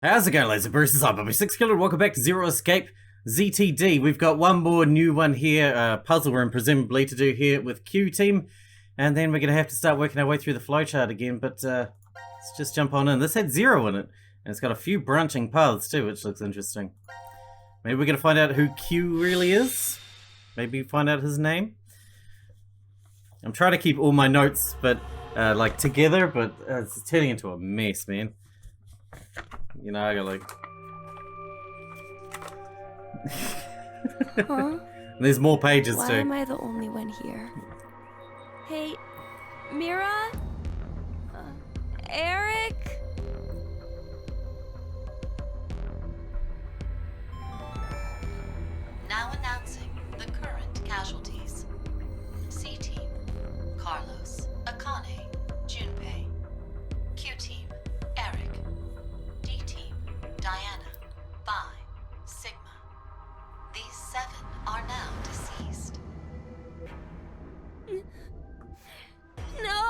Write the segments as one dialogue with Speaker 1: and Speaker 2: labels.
Speaker 1: How's it going, ladies and Bruce's? I'm Sixkilla, and welcome back to Zero Escape ZTD. We've got one more new one here, puzzle room presumably to do here with Q Team, and then we're going to have to start working our way through the flowchart again, but let's just jump on in. This had 0 in it, and it's got a few branching paths too, which looks interesting. Maybe we're going to find out who Q really is? Maybe find out his name? I'm trying to keep all my notes, but like together, but it's turning into a mess, man. You know, I got like...
Speaker 2: Huh?
Speaker 1: There's more pages
Speaker 2: Why
Speaker 1: too.
Speaker 2: am I the only one here? Hey, Mira? Eric?
Speaker 3: Now announcing the current casualties. C-Team, Carlos, Akane, Junpei. Q-Team, Eric. D-Team, Diana, Phi, Sigma. These 7 are now deceased.
Speaker 2: No!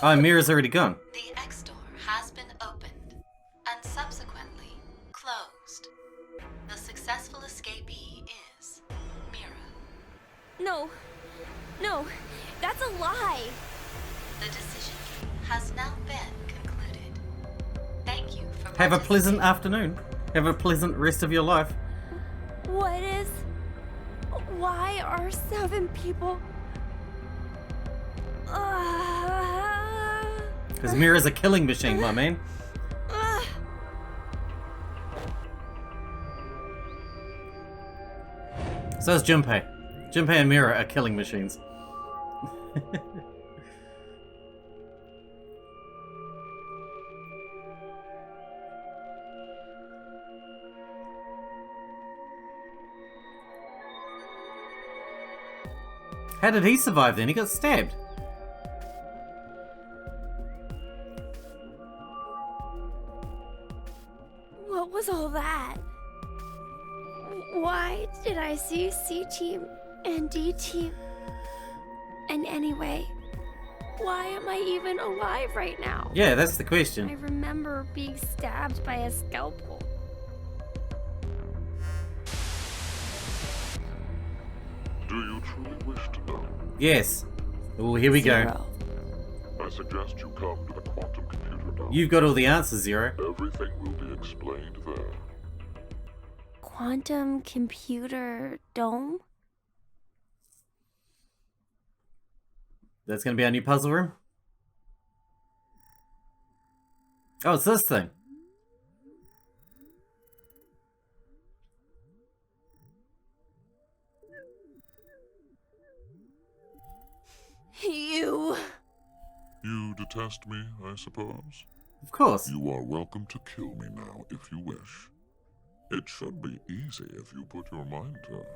Speaker 1: Oh, Mira's already gone.
Speaker 3: The X-Door has been opened and subsequently closed. The successful escapee is Mira.
Speaker 2: No. No. That's a lie.
Speaker 3: The decision has now been concluded. Thank you for
Speaker 1: Have a pleasant
Speaker 3: participating.
Speaker 1: afternoon. Have a pleasant rest of your life.
Speaker 2: What is... Why are 7 people...
Speaker 1: Because Mira's a killing machine, my man. So is Junpei. Junpei and Mira are killing machines. How did he survive then? He got stabbed.
Speaker 2: What was all that? Why did I see C-Team and D-Team? And anyway, why am I even alive right now?
Speaker 1: Yeah, that's the
Speaker 2: I
Speaker 1: question.
Speaker 2: remember being stabbed by a scalpel.
Speaker 4: Do you truly wish to know?
Speaker 1: Yes. Oh, here we go.
Speaker 2: 0.
Speaker 4: I suggest you come to the quantum computer now.
Speaker 1: You've got all the answers, Zero.
Speaker 4: Everything will be explained there.
Speaker 2: Quantum computer dome?
Speaker 1: That's going to be our new puzzle room. Oh, it's this thing.
Speaker 2: You...
Speaker 4: You detest me, I suppose?
Speaker 1: Of course.
Speaker 4: You are welcome to kill me now if you wish. It should be easy if you put your mind to it.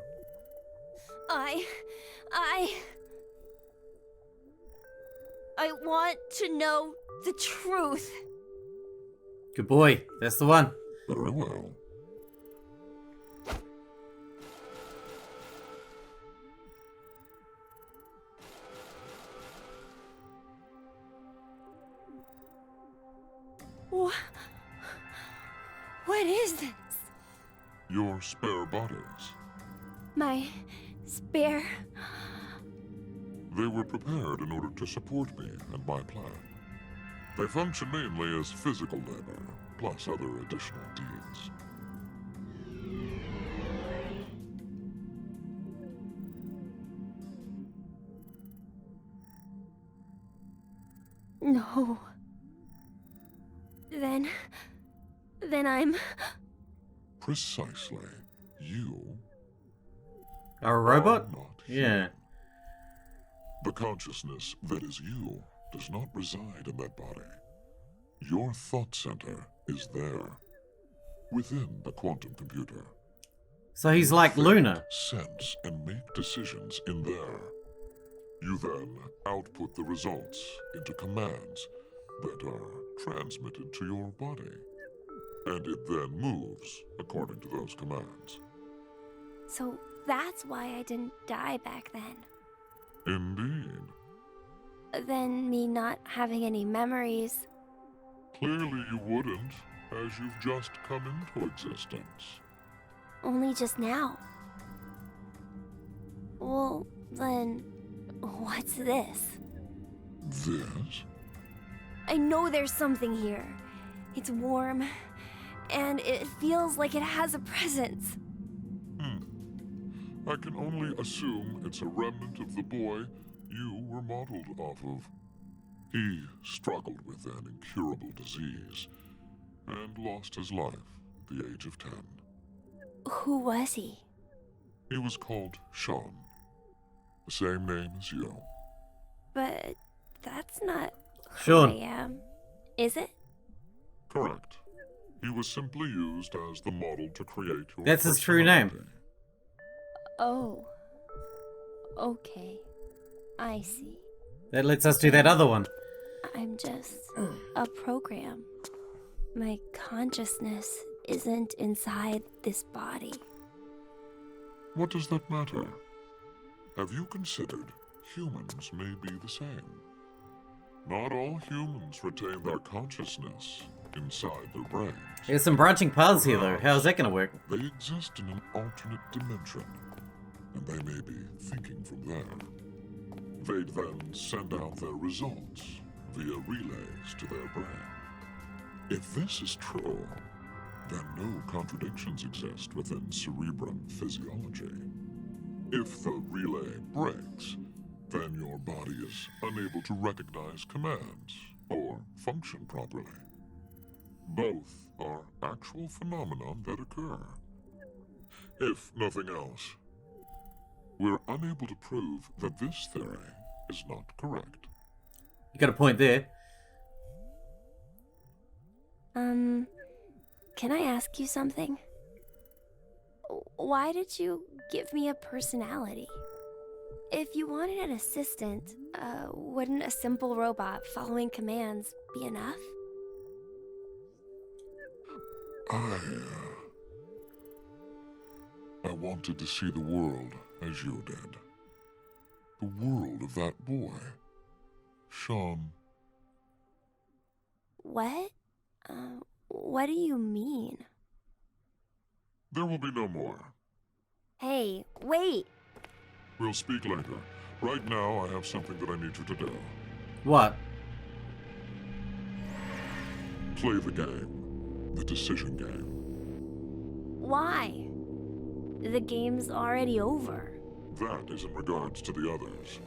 Speaker 2: I want to know the truth.
Speaker 1: Good boy. That's the one.
Speaker 4: Very well.
Speaker 2: What is this?
Speaker 4: Your spare bodies.
Speaker 2: My spare...
Speaker 4: They were prepared in order to support me and my plan. They function mainly as physical labor, plus other additional deeds.
Speaker 2: No. Then I'm...
Speaker 4: Precisely. You
Speaker 1: A robot?
Speaker 4: are not
Speaker 1: Yeah.
Speaker 4: human. The consciousness that is you does not reside in that body. Your thought center is there, within the quantum computer.
Speaker 1: So he's like Luna.
Speaker 4: Sense and make decisions in there. You then output the results into commands that are transmitted to your body. And it then moves according to those commands.
Speaker 2: So that's why I didn't die back then.
Speaker 4: Indeed.
Speaker 2: Then me not having any memories.
Speaker 4: Clearly you wouldn't. as you've just come into existence.
Speaker 2: Only just now. Well, then, what's this?
Speaker 4: This?
Speaker 2: I know there's something here. It's warm, and it feels like it has a presence.
Speaker 4: I can only assume it's a remnant of the boy you were modeled off of. He struggled with an incurable disease and lost his life at the age of 10.
Speaker 2: Who was he?
Speaker 4: He was called Sean, the same name as you.
Speaker 2: But that's not
Speaker 1: Sean.
Speaker 2: who I am, is it?
Speaker 4: Correct. He was simply used as the model to create your
Speaker 1: That's his true name.
Speaker 4: personality.
Speaker 2: Oh. Okay. I see.
Speaker 1: That lets us do that other one.
Speaker 2: I'm just a program. My consciousness isn't inside this body.
Speaker 4: What does that matter? Have you considered humans may be the same? Not all humans retain their consciousness inside their brains.
Speaker 1: There's some branching paths here, though. How's that gonna work?
Speaker 4: They exist in an alternate dimension, and they may be thinking from there. They'd then send out their results via relays to their brain. If this is true, then no contradictions exist within cerebrum physiology. If the relay breaks, then your body is unable to recognize commands or function properly. Both are actual phenomena that occur. If nothing else, we're unable to prove that this theory is not correct.
Speaker 1: You got a point there.
Speaker 2: Can I ask you something? Why did you give me a personality? If you wanted an assistant, wouldn't a simple robot following commands be enough?
Speaker 4: I wanted to see the world as you did. The world of that boy, Sean.
Speaker 2: What? What do you mean?
Speaker 4: There will be no more.
Speaker 2: Hey, wait!
Speaker 4: We'll speak later. Right now, I have something that I need you to do.
Speaker 1: What?
Speaker 4: Play the game. The decision game.
Speaker 2: Why? The game's already over.
Speaker 4: That is in regards to the others.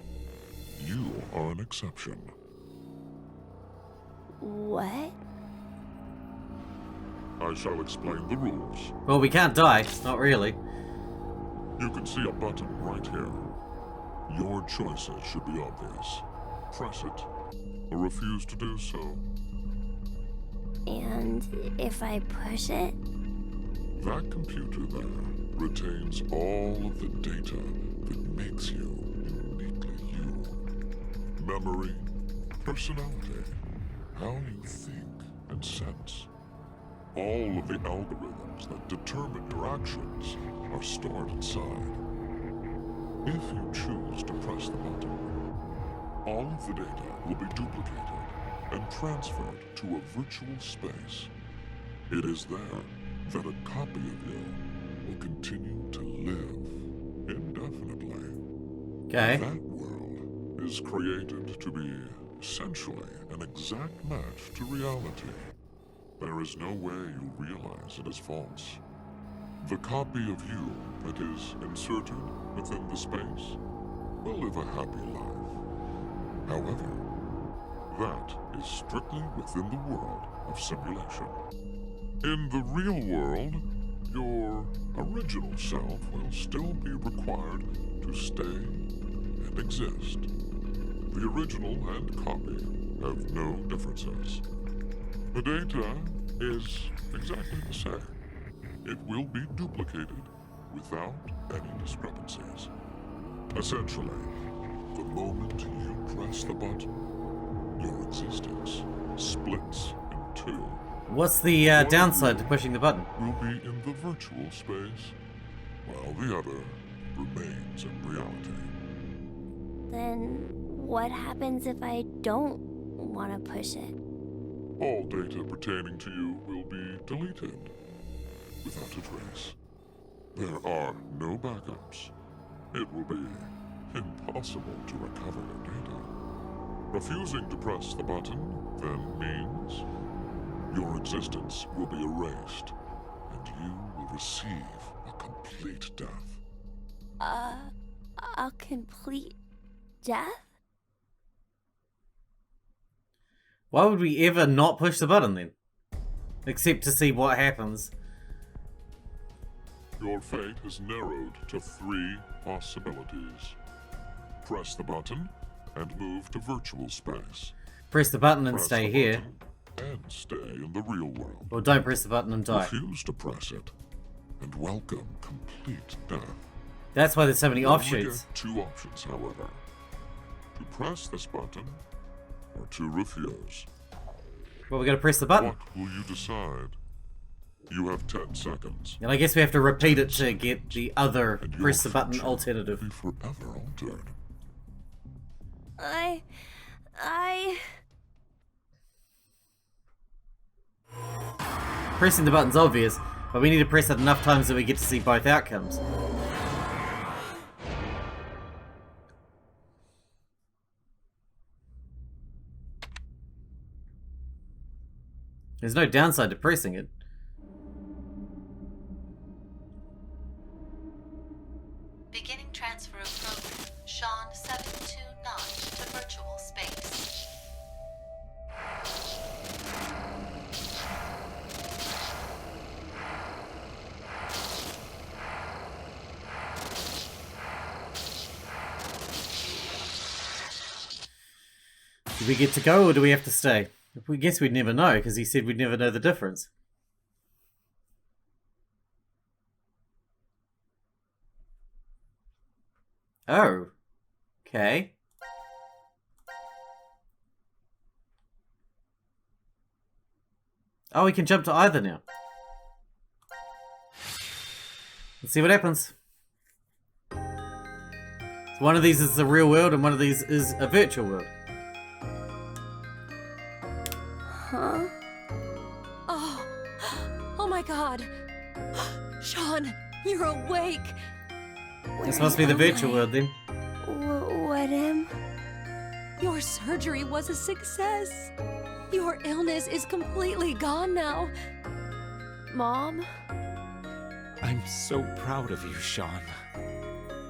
Speaker 4: You are an exception.
Speaker 2: What?
Speaker 4: I shall explain the rules.
Speaker 1: Well, we can't die. Not really.
Speaker 4: You can see a button right here. Your choices should be obvious. Press it, or refuse to do so.
Speaker 2: And if I push it?
Speaker 4: That computer there retains all of the data that makes you uniquely you. Memory, personality, how you think and sense. All of the algorithms that determine your actions are stored inside. If you choose to press the button, all of the data will be duplicated and transferred to a virtual space. It is there that a copy of you will continue to live indefinitely.
Speaker 1: Okay.
Speaker 4: That world is created to be essentially an exact match to reality. There is no way you realize it is false. The copy of you that is inserted within the space will live a happy life. However, that is strictly within the world of simulation. In the real world, your original self will still be required to stay and exist. The original and copy have no differences. The data is exactly the same. It will be duplicated without any discrepancies. Essentially, the moment you press the button, your existence splits in two.
Speaker 1: What's the downside to pushing the button?
Speaker 4: Will be in the virtual space, while the other remains in reality.
Speaker 2: Then what happens if I don't want to push it?
Speaker 4: all data pertaining to you will be deleted without a trace. There are no backups. It will be impossible to recover your data. Refusing to press the button then means your existence will be erased, and you will receive a complete death.
Speaker 2: A complete death?
Speaker 1: Why would we ever not push the button then? Except to see what happens.
Speaker 4: Your fate is narrowed to 3 possibilities. Press the button and move to virtual space.
Speaker 1: Press the button and
Speaker 4: Press
Speaker 1: stay
Speaker 4: the
Speaker 1: here.
Speaker 4: button and stay in the real world.
Speaker 1: Or don't press the button and die.
Speaker 4: Refuse to press it and welcome complete death.
Speaker 1: That's why there's so many
Speaker 4: You only
Speaker 1: offshoots.
Speaker 4: get 2 options, however. To press this button or to refuse.
Speaker 1: Well, we gotta press the button.
Speaker 4: What will you decide? You have 10 seconds.
Speaker 1: And I guess we have to repeat it to get the other
Speaker 4: And your
Speaker 1: press the button
Speaker 4: future
Speaker 1: alternative.
Speaker 4: will be forever altered.
Speaker 1: Pressing the button's obvious, but we need to press it enough times that we get to see both outcomes. There's no downside to pressing it.
Speaker 3: Beginning transfer of program. Sean 729 to virtual space.
Speaker 1: Do we get to go or do we have to stay? We guess we'd never know, because he said we'd never know the difference. Oh. Okay. Oh, we can jump to either now. Let's see what happens. So one of these is the real world and one of these is a virtual world.
Speaker 2: Huh?
Speaker 5: Oh my god. Sean, you're awake.
Speaker 1: This must be the virtual world then.
Speaker 2: What am?
Speaker 5: Your surgery was a success. Your illness is completely gone now.
Speaker 2: Mom?
Speaker 6: I'm so proud of you, Sean.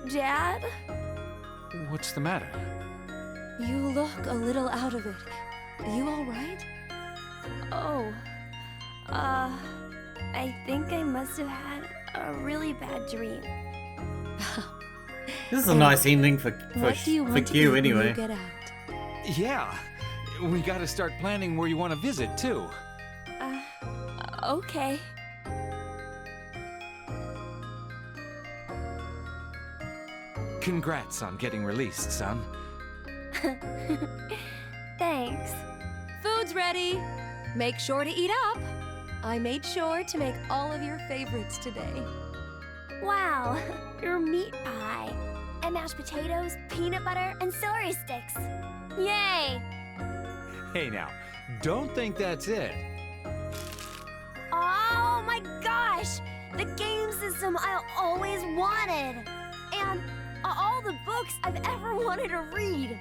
Speaker 2: Dad?
Speaker 6: What's the matter?
Speaker 5: You look a little out of it. You alright?
Speaker 2: Oh. I think I must have had a really bad dream.
Speaker 1: This is a nice ending for
Speaker 5: What do you want to
Speaker 1: Q
Speaker 5: eat when
Speaker 1: anyway.
Speaker 5: you get out?
Speaker 6: Yeah, we gotta start planning where you want to visit, too.
Speaker 2: Okay.
Speaker 6: Congrats on getting released, son.
Speaker 2: Thanks.
Speaker 5: Food's ready. Make sure to eat up. I made sure to make all of your favorites today.
Speaker 2: Wow, your meat pie. And mashed potatoes, peanut butter, and celery sticks. Yay!
Speaker 6: Hey now, don't think that's it.
Speaker 2: Oh my gosh! The game system I always wanted! And all the books I've ever wanted to read!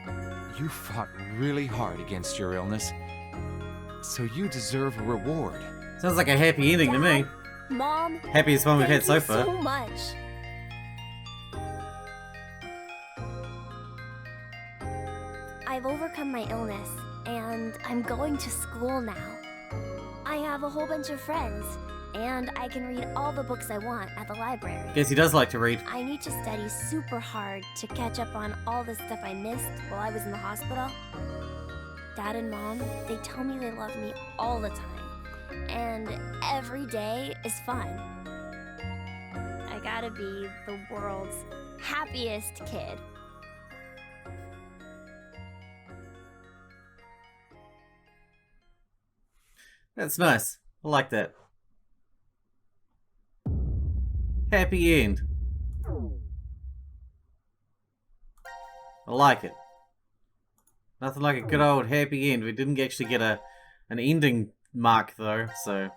Speaker 6: You fought really hard against your illness, so you deserve a reward.
Speaker 1: Sounds like a happy ending to me.
Speaker 2: Mom,
Speaker 1: Happiest one we've had
Speaker 2: thank
Speaker 1: so
Speaker 2: you
Speaker 1: far.
Speaker 2: so much. I've overcome my illness, and I'm going to school now. I have a whole bunch of friends, and I can read all the books I want at the library.
Speaker 1: Guess he does like to read.
Speaker 2: I need to study super hard to catch up on all the stuff I missed while I was in the hospital. Dad and Mom, they tell me they love me all the time, and every day is fun. I gotta be the world's happiest kid.
Speaker 1: That's nice. I like that. Happy end. I like it. Nothing like a good old happy end. We didn't actually get a an ending mark though, so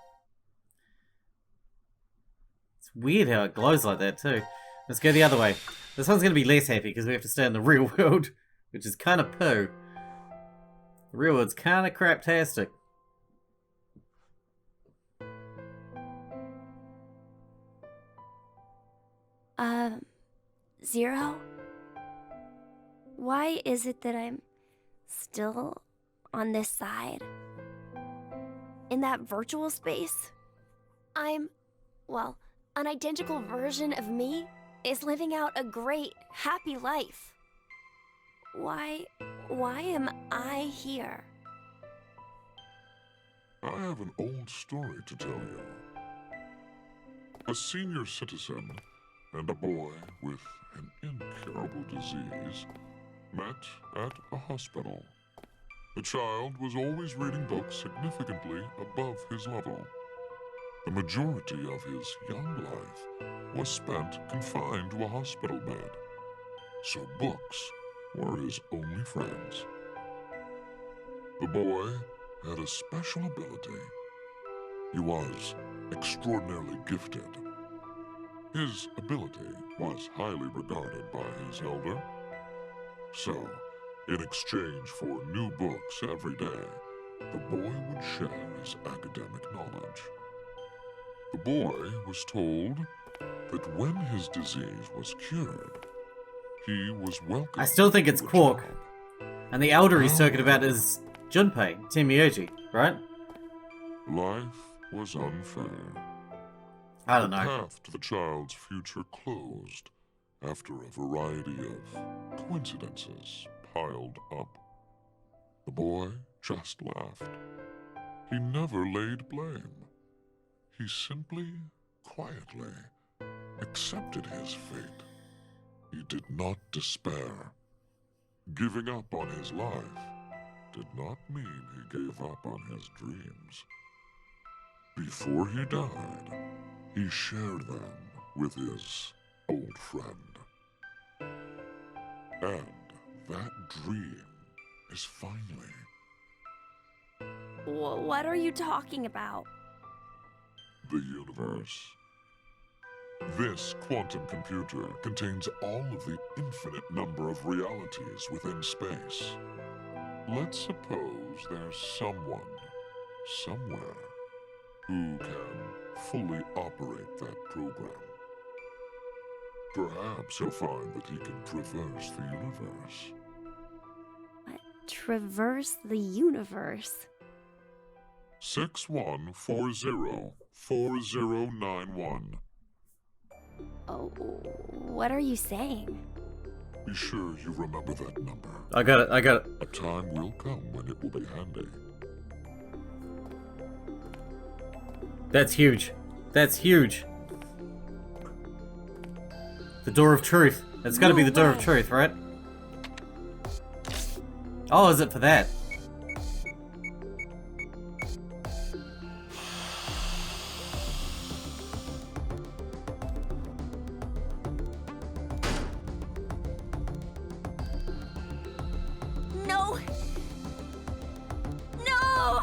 Speaker 1: it's weird how it glows like that too. Let's go the other way. This one's gonna be less happy because we have to stay in the real world, which is kind of poo. The real world's kind of craptastic.
Speaker 2: Zero? Why is it that I'm still on this side? In that virtual space? Well, an identical version of me is living out a great, happy life. Why am I here?
Speaker 4: I have an old story to tell you. A senior citizen and a boy with an incurable disease met at a hospital. The child was always reading books significantly above his level. The majority of his young life was spent confined to a hospital bed, so books were his only friends. The boy had a special ability. He was extraordinarily gifted. His ability was highly regarded by his elder. So, in exchange for new books every day, the boy would share his academic knowledge. The boy was told that when his disease was cured, he was welcome.
Speaker 1: I still think it's
Speaker 4: to a
Speaker 1: Quark.
Speaker 4: job.
Speaker 1: And the elder he's talking about is Junpei, Temioji, right?
Speaker 4: Life was unfair.
Speaker 1: I don't
Speaker 4: The
Speaker 1: know.
Speaker 4: path to the child's future closed after a variety of coincidences piled up. The boy just laughed. He never laid blame. He simply, quietly accepted his fate. He did not despair. Giving up on his life did not mean he gave up on his dreams. Before he died, he shared them with his old friend. And that dream is finally...
Speaker 2: What are you talking about?
Speaker 4: the universe. This quantum computer contains all of the infinite number of realities within space. Let's suppose there's someone, somewhere, who can fully operate that program. Perhaps he'll find that he can traverse the universe.
Speaker 2: What? Traverse the universe?
Speaker 4: 61404091.
Speaker 2: Oh, what are you saying?
Speaker 4: Be sure you remember that number.
Speaker 1: I got it.
Speaker 4: A time will come when it will be handy.
Speaker 1: That's huge. That's huge. The Door of Truth. It's gotta be the Door of Truth, right? Oh, is it for that?
Speaker 2: No! No!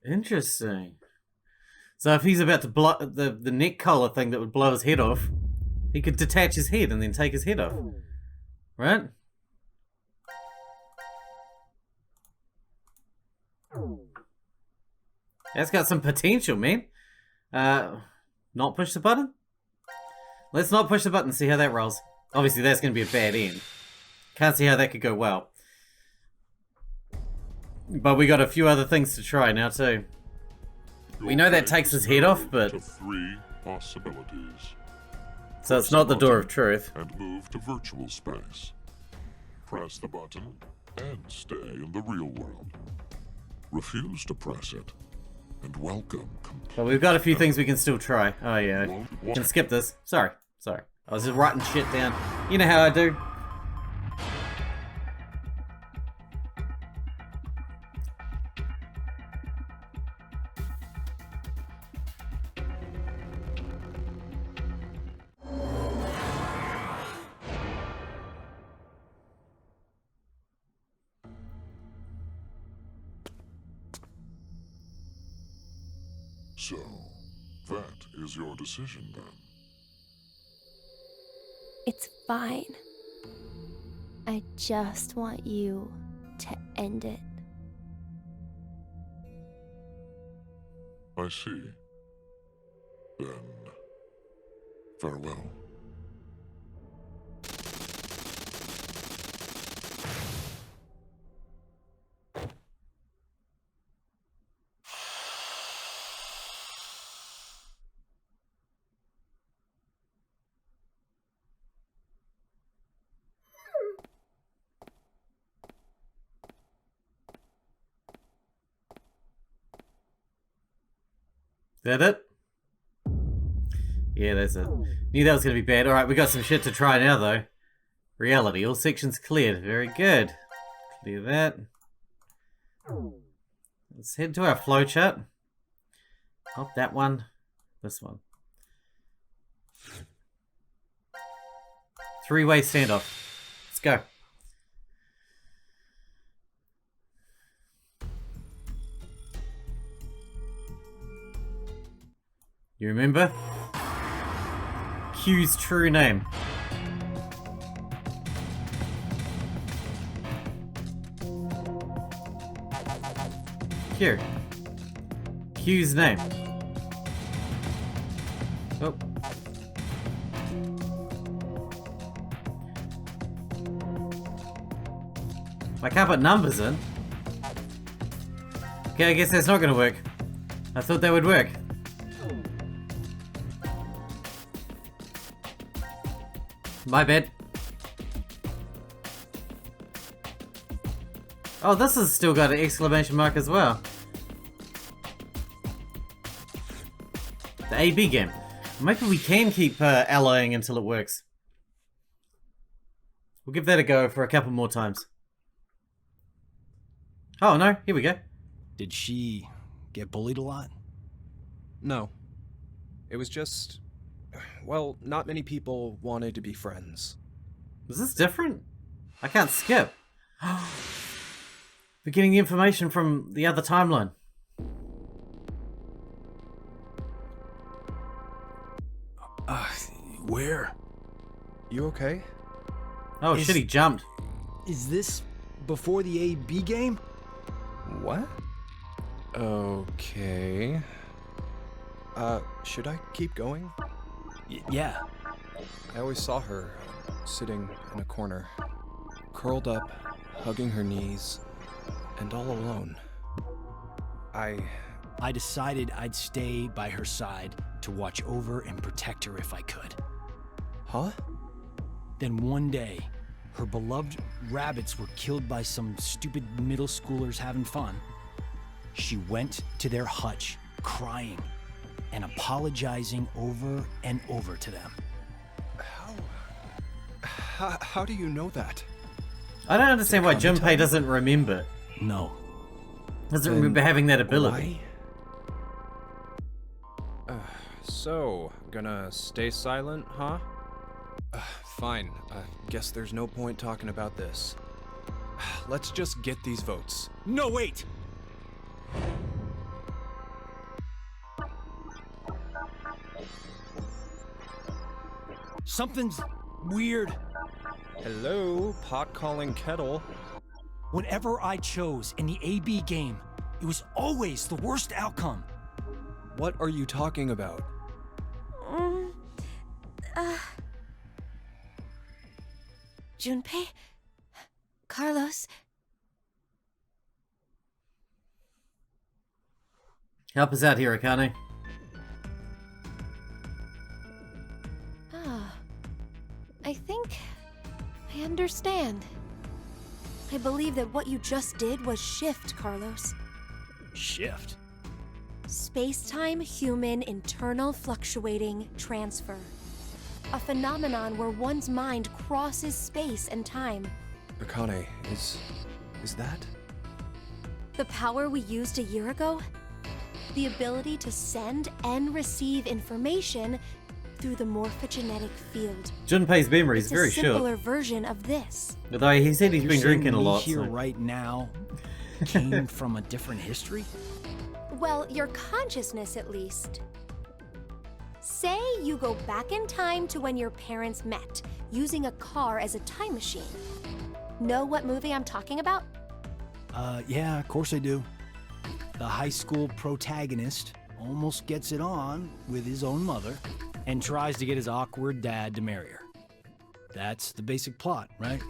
Speaker 1: Interesting. So if he's about to blow the neck collar thing that would blow his head off, he could detach his head and then take his head off. Right? That's got some potential, man. Not push the button? Let's not push the button and see how that rolls. Obviously that's going to be a bad end. Can't see how that could go well. But we got a few other things to try now too. We know that takes his head off, but...
Speaker 4: To 3 possibilities.
Speaker 1: So it's not the Door of Truth.
Speaker 4: And move to virtual space. Press the button and stay in the real world. Refuse to press it, and welcome
Speaker 1: But we've got a few things we can still try. Oh yeah, can skip this. Sorry. I was just writing shit down. You know how I do.
Speaker 4: So, that is your decision then?
Speaker 2: It's fine. I just want you to end it.
Speaker 4: I see. Then, farewell.
Speaker 1: Is that it? Yeah, that's it. Knew that was going to be bad. Alright, we got some shit to try now, though. Reality. All sections cleared. Very good. Clear that. Let's head to our flowchart. Not that one. This one. Three-way standoff. Let's go. You remember? Q's true name. Q. Q's name. Oh. I can't put numbers in. Okay, I guess that's not gonna work. I thought that would work. My bad. Oh, this has still got an exclamation mark as well. The AB game. Maybe we can keep alloying until it works. We'll give that a go for a couple more times. Oh no, here we go.
Speaker 7: Did she get bullied a lot?
Speaker 8: No. It was just... well, not many people wanted to be friends.
Speaker 1: Is this different? I can't skip. We're getting information from the other timeline.
Speaker 7: Where?
Speaker 8: You okay?
Speaker 1: Oh shit, he jumped.
Speaker 7: Is this before the AB game?
Speaker 8: What? Okay. Should I keep going?
Speaker 7: Yeah.
Speaker 8: I always saw her sitting in a corner, curled up, hugging her knees, and all alone.
Speaker 7: I decided I'd stay by her side to watch over and protect her if I could.
Speaker 8: Huh?
Speaker 7: Then one day, her beloved rabbits were killed by some stupid middle schoolers having fun. She went to their hutch, crying and apologizing over and over to them.
Speaker 8: How do you know that?
Speaker 1: I don't understand why Junpei doesn't remember.
Speaker 7: No.
Speaker 1: Doesn't remember having that ability.
Speaker 8: So, gonna stay silent, huh? Fine. Guess there's no point talking about this. Let's just get these votes.
Speaker 7: No, wait! Something's weird.
Speaker 8: Hello, pot calling kettle.
Speaker 7: Whenever I chose in the AB game, it was always the worst outcome.
Speaker 8: What are you talking about?
Speaker 2: Junpei? Carlos?
Speaker 1: Help us out here, Akane.
Speaker 5: I think I understand. I believe that what you just did was shift, Carlos.
Speaker 7: Shift?
Speaker 5: Space-time human internal fluctuating transfer. A phenomenon where one's mind crosses space and time.
Speaker 8: Akane, is that?
Speaker 5: The power we used a year ago? The ability to send and receive information through the morphogenetic field.
Speaker 1: Junpei's memory is
Speaker 5: It's
Speaker 1: very
Speaker 5: a simpler
Speaker 1: short.
Speaker 5: version of this.
Speaker 1: Although he said he's
Speaker 7: You're
Speaker 1: been
Speaker 7: saying
Speaker 1: drinking a
Speaker 7: me
Speaker 1: lot.
Speaker 7: here
Speaker 1: So.
Speaker 7: right now came from a different history?
Speaker 5: Well, your consciousness at least. Say you go back in time to when your parents met, using a car as a time machine. Know what movie I'm talking about?
Speaker 7: Yeah, of course I do. The high school protagonist almost gets it on with his own mother and tries to get his awkward dad to marry her. That's the basic plot, right?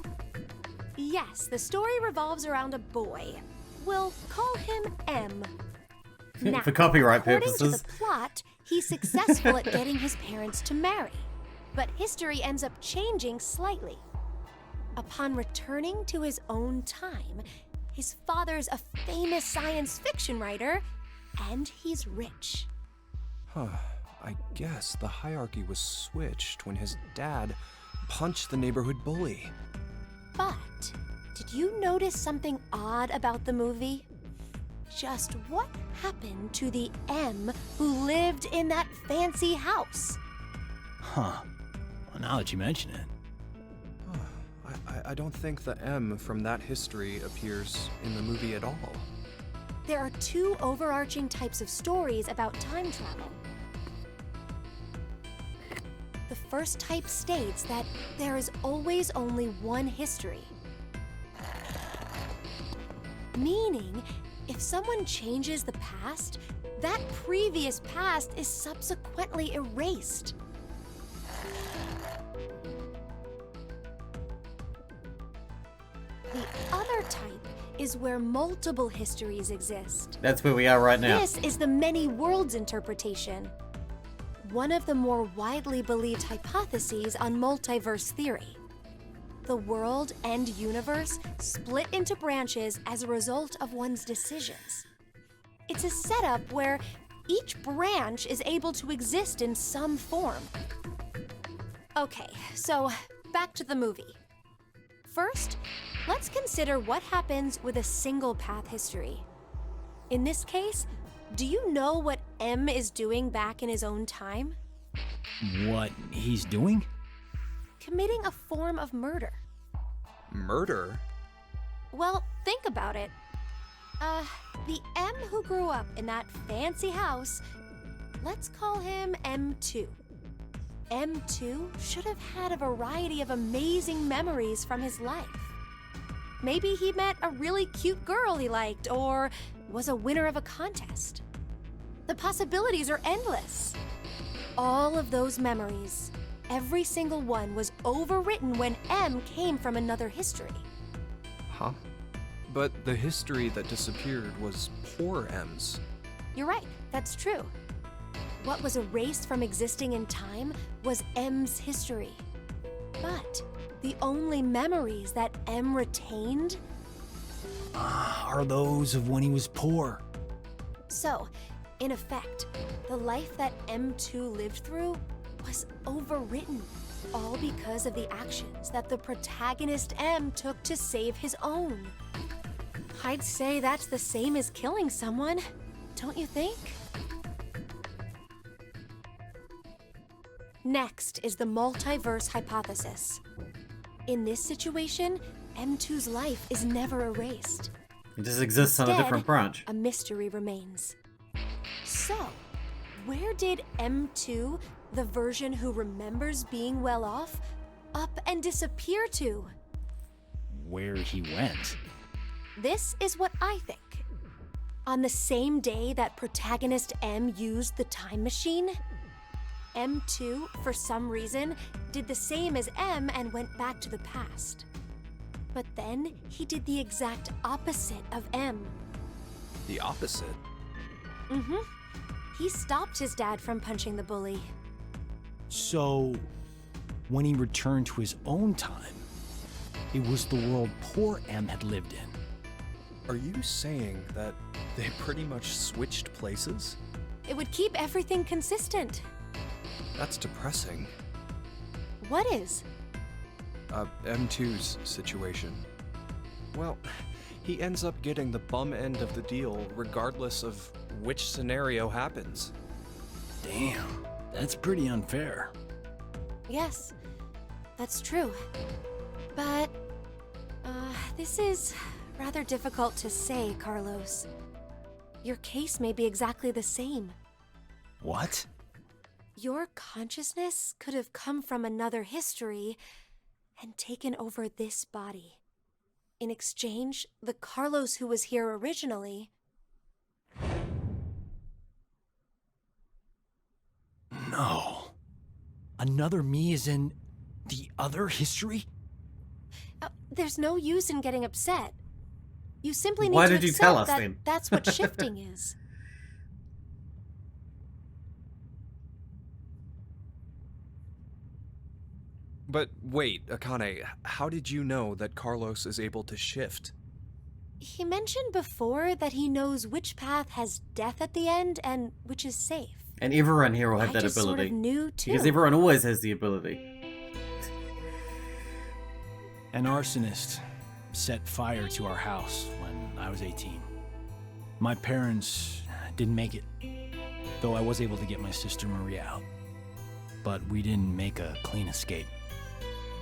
Speaker 5: Yes, the story revolves around a boy. We'll call him M. Now,
Speaker 1: For copyright
Speaker 5: according
Speaker 1: purposes.
Speaker 5: to the plot, he's successful at getting his parents to marry. But history ends up changing slightly. Upon returning to his own time, his father's a famous science fiction writer, and he's rich.
Speaker 8: Huh. I guess the hierarchy was switched when his dad punched the neighborhood bully.
Speaker 5: But did you notice something odd about the movie? Just what happened to the M who lived in that fancy house?
Speaker 7: Huh. Well, now that you mention it.
Speaker 8: I don't think the M from that history appears in the movie at all.
Speaker 5: There are two overarching types of stories about time travel. The first type states that there is always only one history. Meaning, if someone changes the past, that previous past is subsequently erased. The other type is where multiple histories exist.
Speaker 1: That's where we are right now.
Speaker 5: This is the many worlds interpretation. One of the more widely believed hypotheses on multiverse theory. The world and universe split into branches as a result of one's decisions. It's a setup where each branch is able to exist in some form. Okay, so back to the movie. First, let's consider what happens with a single path history. In this case, do you know what M is doing back in his own time?
Speaker 7: What he's doing?
Speaker 5: Committing a form of murder.
Speaker 8: Murder?
Speaker 5: Well, think about it. The M who grew up in that fancy house, let's call him M2. M2 should have had a variety of amazing memories from his life. Maybe he met a really cute girl he liked, or was a winner of a contest. The possibilities are endless. All of those memories, every single one was overwritten when M came from another history.
Speaker 8: Huh? But the history that disappeared was poor M's.
Speaker 5: You're right, that's true. What was erased from existing in time was M's history. But the only memories that M retained
Speaker 7: Are those of when he was poor.
Speaker 5: So, in effect, the life that M2 lived through was overwritten, all because of the actions that the protagonist M took to save his own. I'd say that's the same as killing someone, don't you think? Next is the multiverse hypothesis. In this situation, M2's life is never erased.
Speaker 1: It just exists on a
Speaker 5: Instead,
Speaker 1: different branch.
Speaker 5: a mystery remains. So, where did M2, the version who remembers being well off, up and disappear to?
Speaker 7: Where he went.
Speaker 5: This is what I think. On the same day that protagonist M used the time machine, M2, for some reason, did the same as M and went back to the past. But then he did the exact opposite of M.
Speaker 8: The opposite?
Speaker 5: Mm-hmm. He stopped his dad from punching the bully.
Speaker 7: So, when he returned to his own time, it was the world poor M had lived in.
Speaker 8: Are you saying that they pretty much switched places?
Speaker 5: It would keep everything consistent.
Speaker 8: That's depressing.
Speaker 5: What is?
Speaker 8: M2's situation. Well, he ends up getting the bum end of the deal regardless of which scenario happens.
Speaker 7: Damn, that's pretty unfair.
Speaker 5: Yes, that's true. But, this is rather difficult to say, Carlos. your case may be exactly the same.
Speaker 7: What?
Speaker 5: Your consciousness could have come from another history and taken over this body. In exchange, the Carlos who was here originally...
Speaker 7: No. Another me is in the other history?
Speaker 5: There's no use in getting upset. You simply need
Speaker 1: Why
Speaker 5: to
Speaker 1: did you
Speaker 5: accept
Speaker 1: tell us
Speaker 5: that
Speaker 1: then?
Speaker 5: that's what shifting is.
Speaker 8: But wait, Akane, how did you know that Carlos is able to shift?
Speaker 5: He mentioned before that he knows which path has death at the end and which is safe.
Speaker 1: And everyone here will have
Speaker 5: I
Speaker 1: that
Speaker 5: just
Speaker 1: ability.
Speaker 5: sort of knew too.
Speaker 1: Because everyone always has the ability.
Speaker 7: An arsonist set fire to our house when I was 18. My parents didn't make it, though I was able to get my sister Maria out. But we didn't make a clean escape.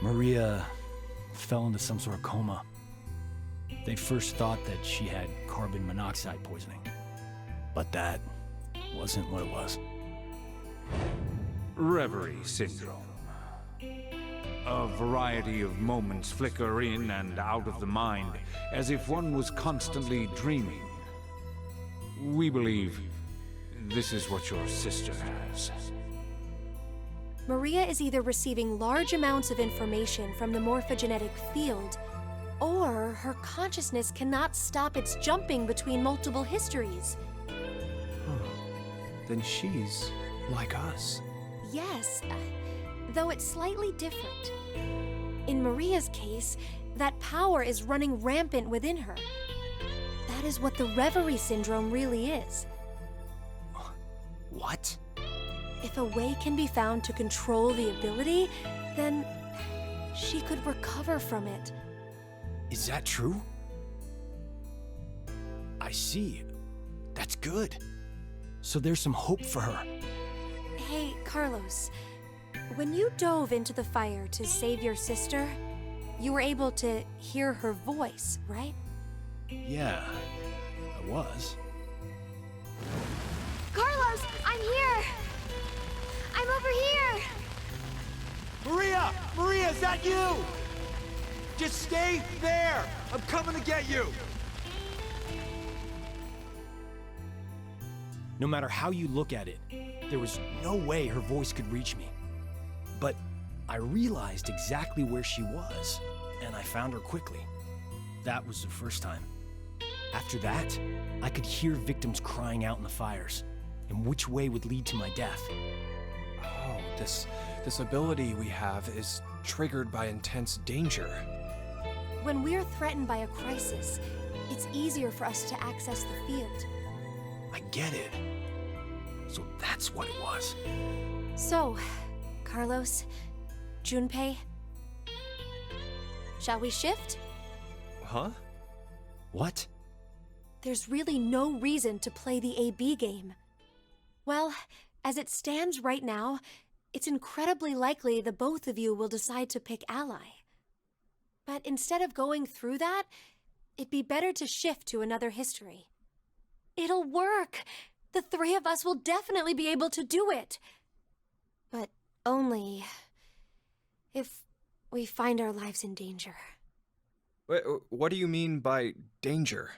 Speaker 7: Maria fell into some sort of coma. They first thought that she had carbon monoxide poisoning, but that wasn't what it was.
Speaker 9: Reverie syndrome. A variety of moments flicker in and out of the mind, as if one was constantly dreaming. We believe this is what your sister has.
Speaker 5: Maria is either receiving large amounts of information from the morphogenetic field, or her consciousness cannot stop its jumping between multiple histories.
Speaker 8: Then she's like us.
Speaker 5: Yes, though it's slightly different. In Maria's case, that power is running rampant within her. That is what the reverie syndrome really is.
Speaker 7: What?
Speaker 5: If a way can be found to control the ability, then she could recover from it.
Speaker 7: Is that true? I see. That's good. So there's some hope for her.
Speaker 5: Hey, Carlos, when you dove into the fire to save your sister, you were able to hear her voice, right?
Speaker 7: Yeah, I was.
Speaker 2: Carlos, I'm here! I'm over here!
Speaker 10: Maria! Maria, is that you? Just stay there! I'm coming to get you!
Speaker 7: No matter how you look at it, there was no way her voice could reach me. But I realized exactly where she was, and I found her quickly. That was the first time. After that, I could hear victims crying out in the fires, and which way would lead to my death.
Speaker 8: Oh, this ability we have is triggered by intense danger.
Speaker 5: When we're threatened by a crisis, it's easier for us to access the field.
Speaker 7: I get it. So that's what it was.
Speaker 5: So, Carlos, Junpei, shall we shift?
Speaker 8: Huh?
Speaker 7: What?
Speaker 5: There's really no reason to play the AB game. Well, as it stands right now, it's incredibly likely the both of you will decide to pick ally. But instead of going through that, it'd be better to shift to another history. It'll work! The three of us will definitely be able to do it! But only if we find our lives in danger.
Speaker 8: Wait, what do you mean by danger?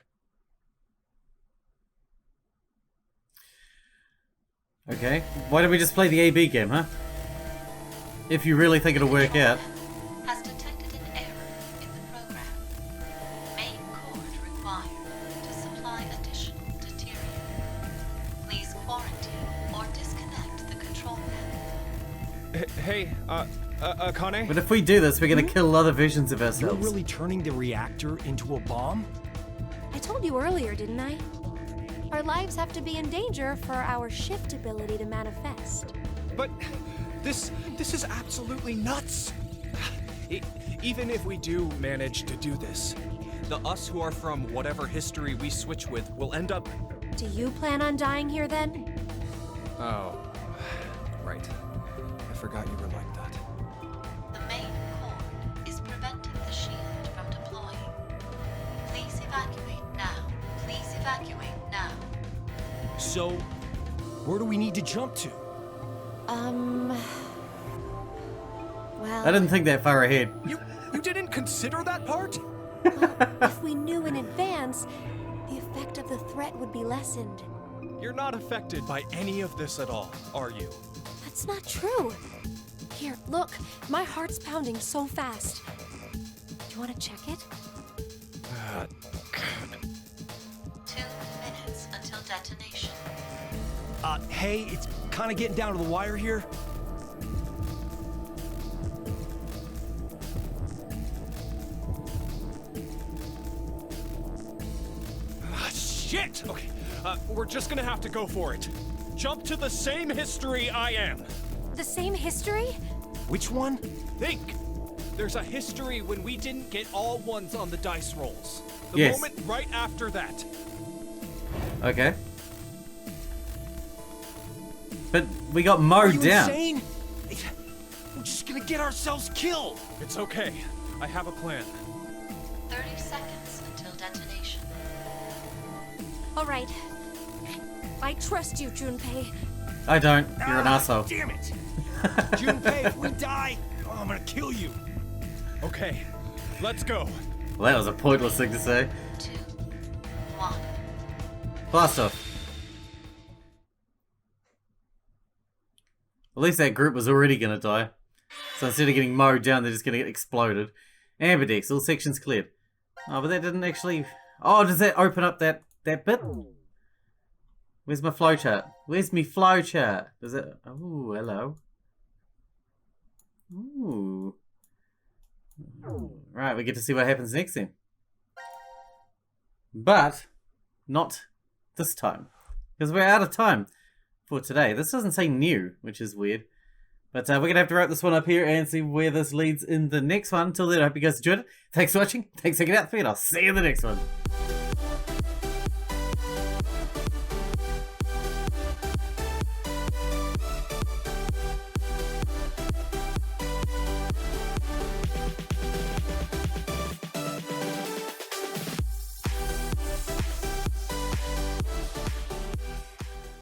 Speaker 1: Okay, why don't we just play the AB game, huh? If you really think it'll work out.
Speaker 3: Has detected an error in the program. Main cord required to supply additional deuterium. Please quarantine or disconnect the control panel.
Speaker 8: Hey, Akane?
Speaker 1: But if we do this, we're gonna kill other versions of
Speaker 7: You're
Speaker 1: ourselves.
Speaker 7: really turning the reactor into a bomb?
Speaker 5: I told you earlier, didn't I? Our lives have to be in danger for our shift ability to manifest.
Speaker 8: But this is absolutely nuts. Even if we do manage to do this, the us who are from whatever history we switch with will end up...
Speaker 5: Do you plan on dying here then?
Speaker 8: Oh, right. I forgot you were like that.
Speaker 3: The main cord is preventing the shield from deploying. Please evacuate now. Please evacuate now.
Speaker 7: So, where do we need to jump to?
Speaker 5: Well,
Speaker 1: I didn't think that far ahead.
Speaker 8: You didn't consider that part?
Speaker 5: if we knew in advance, the effect of the threat would be lessened.
Speaker 8: You're not affected by any of this at all, are you?
Speaker 5: That's not true. Here, look. My heart's pounding so fast. Do you want to check it?
Speaker 3: 2 minutes until detonation.
Speaker 7: Hey, it's kind of getting down to the wire here.
Speaker 8: Shit! Okay, we're just gonna have to go for it. Jump to the same history I am.
Speaker 5: The same history?
Speaker 7: Which one?
Speaker 8: Think! There's a history when we didn't get all ones on the dice rolls. The
Speaker 1: Yes.
Speaker 8: moment right after that.
Speaker 1: Okay. But we got
Speaker 7: Are
Speaker 1: mowed
Speaker 7: you
Speaker 1: down.
Speaker 7: insane? We're just gonna get ourselves killed.
Speaker 8: It's okay. I have a plan.
Speaker 3: 30 seconds until detonation.
Speaker 5: All right. I trust you, Junpei.
Speaker 1: I don't. You're an asshole.
Speaker 7: Damn it! Junpei, if we die, I'm gonna kill you.
Speaker 8: Okay, let's go.
Speaker 1: Well, that was a pointless thing to say.
Speaker 3: 2, 1.
Speaker 1: Blast off. At least that group was already gonna die. So instead of getting mowed down, they're just gonna get exploded. Amberdex, all sections cleared. Oh, but that didn't actually... Oh, does that open up that bit? Where's my flowchart? Where's me flowchart? Does it... Oh, hello. Ooh. Right, we get to see what happens next then. But, not this time. Because we're out of time for today. This doesn't say new, which is weird. But we're going to have to wrap this one up here and see where this leads in the next one. Until then, I hope you guys enjoyed it. Thanks for watching. Thanks for checking out the feed. I'll see you in the next one.